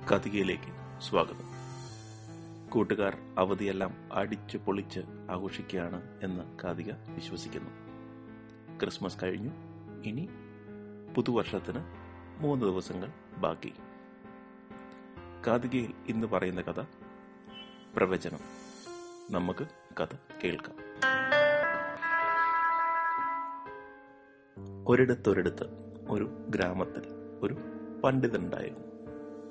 കഥയിലേക്ക് സ്വാഗതം. കൂട്ടുകാർ അവധിയെല്ലാം അടിച്ചു പൊളിച്ച് ആഘോഷിക്കുകയാണ് എന്ന് കാതിക വിശ്വസിക്കുന്നു. ക്രിസ്മസ് കഴിഞ്ഞു, ഇനി പുതുവർഷത്തിന് 3 ദിവസങ്ങൾ ബാക്കി. കാതികയിൽ ഇന്ന് പറയുന്ന കഥ പ്രവചനം. നമുക്ക് കഥ കേൾക്കാം. ഒരിടത്തൊരിടത്ത് ഒരു ഗ്രാമത്തിൽ ഒരു പണ്ഡിതനുണ്ടായിരുന്നു.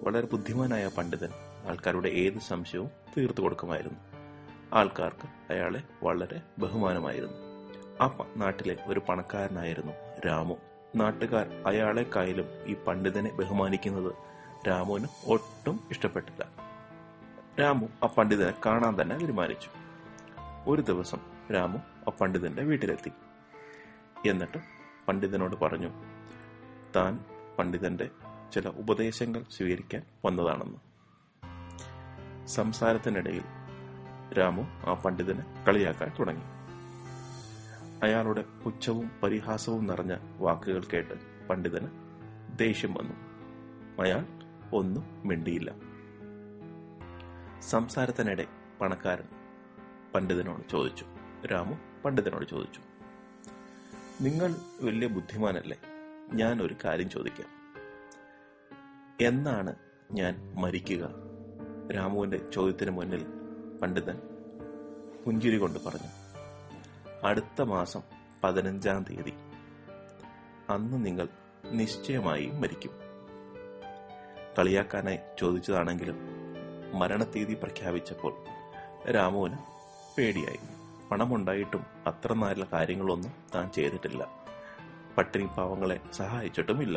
വളരെ ബുദ്ധിമാനായ പണ്ഡിതൻ ആൾക്കാരുടെ ഏത് സംശയവും തീർത്തു കൊടുക്കുമായിരുന്നു. ആൾക്കാർക്ക് അയാളെ വളരെ ബഹുമാനമായിരുന്നു. ആ നാട്ടിലെ ഒരു പണക്കാരനായിരുന്നു രാമു. നാട്ടുകാർ അയാളെക്കായാലും ഈ പണ്ഡിതനെ ബഹുമാനിക്കുന്നത് രാമുവിന് ഒട്ടും ഇഷ്ടപ്പെട്ടില്ല. രാമു ആ പണ്ഡിതനെ കാണാൻ തന്നെ തീരുമാനിച്ചു. ഒരു ദിവസം രാമു ആ പണ്ഡിതന്റെ വീട്ടിലെത്തി. എന്നിട്ട് പണ്ഡിതനോട് പറഞ്ഞു, താൻ പണ്ഡിതന്റെ ചില ഉപദേശങ്ങൾ സ്വീകരിക്കാൻ വന്നതാണെന്ന്. സംസാരത്തിനിടയിൽ രാമു ആ പണ്ഡിതനെ കളിയാക്കാൻ തുടങ്ങി. അയാളുടെ പുച്ഛവും പരിഹാസവും നിറഞ്ഞ വാക്കുകൾ കേട്ട് പണ്ഡിതന് ദേഷ്യം വന്നു. അയാൾ ഒന്നും മിണ്ടിയില്ല. സംസാരത്തിനിടെ പണക്കാരൻ പണ്ഡിതനോട് ചോദിച്ചു, രാമു പണ്ഡിതനോട് ചോദിച്ചു, നിങ്ങൾ വലിയ ബുദ്ധിമാനല്ലേ, ഞാൻ ഒരു കാര്യം ചോദിക്കാം. എന്നാണ് ഞാൻ മരിക്കുക? രാമുവിന്റെ ചോദ്യത്തിന് മുന്നിൽ പണ്ഡിതൻ പുഞ്ചിരി കൊണ്ട് പറഞ്ഞു, അടുത്ത മാസം 15-ാം തീയതി. അന്ന് നിങ്ങൾ നിശ്ചയമായി മരിക്കും. കളിയാക്കാനായി ചോദിച്ചതാണെങ്കിലും മരണത്തീയതി പ്രഖ്യാപിച്ചപ്പോൾ രാമുവിന് പേടിയായി. പണമുണ്ടായിട്ടും അത്ര നല്ല കാര്യങ്ങളൊന്നും താൻ ചെയ്തിട്ടില്ല. പട്ടിണി പാവങ്ങളെ സഹായിച്ചിട്ടുമില്ല,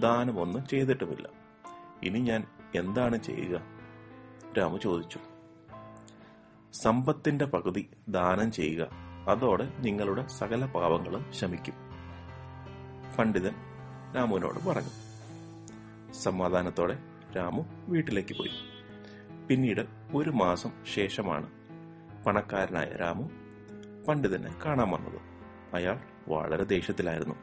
ദാനമൊന്നും ചെയ്തിട്ടുമില്ല. ഇനി ഞാൻ എന്താണ് ചെയ്യുക? രാമു ചോദിച്ചു. സമ്പത്തിന്റെ പകുതി ദാനം ചെയ്യുക, അതോടെ നിങ്ങളുടെ സകല പാവങ്ങളും ശമിക്കും, പണ്ഡിതൻ രാമുവിനോട് പറഞ്ഞു. സമാധാനത്തോടെ രാമു വീട്ടിലേക്ക് പോയി. പിന്നീട് 1 മാസം ശേഷമാണ് പണക്കാരനായ രാമു പണ്ഡിതനെ കാണാൻ വന്നത്. അയാൾ വളരെ ദേഷ്യത്തിലായിരുന്നു.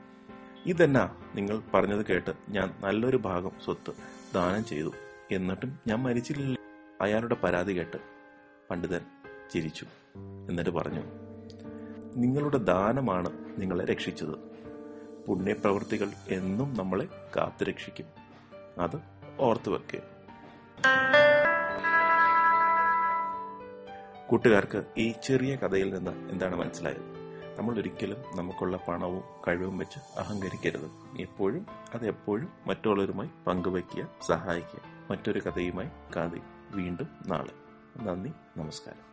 ഇതെന്നാ, നിങ്ങൾ പറഞ്ഞത് കേട്ട് ഞാൻ നല്ലൊരു ഭാഗം സ്വത്ത് ദാനം ചെയ്തു, എന്നിട്ടും ഞാൻ മരിച്ചില്ല. അയാളുടെ പരാതി കേട്ട് പണ്ഡിതൻ ചിരിച്ചു. എന്നിട്ട് പറഞ്ഞു, നിങ്ങളുടെ ദാനമാണ് നിങ്ങളെ രക്ഷിച്ചത്. പുണ്യപ്രവൃത്തികൾ എന്നും നമ്മളെ കാത്തുരക്ഷിക്കും, അത് ഓർത്തു വെക്കുക. കൂട്ടുകാർക്ക് ഈ ചെറിയ കഥയിൽ നിന്ന് എന്താണ് മനസ്സിലായത്? നമ്മൾ ഒരിക്കലും നമുക്കുള്ള പണവും കഴിവും വെച്ച് അഹങ്കരിക്കരുത്. എപ്പോഴും മറ്റുള്ളവരുമായി പങ്കുവയ്ക്കുക, സഹായിക്കുക. മറ്റൊരു കഥയുമായി കാതി വീണ്ടും നാളെ. നന്ദി, നമസ്കാരം.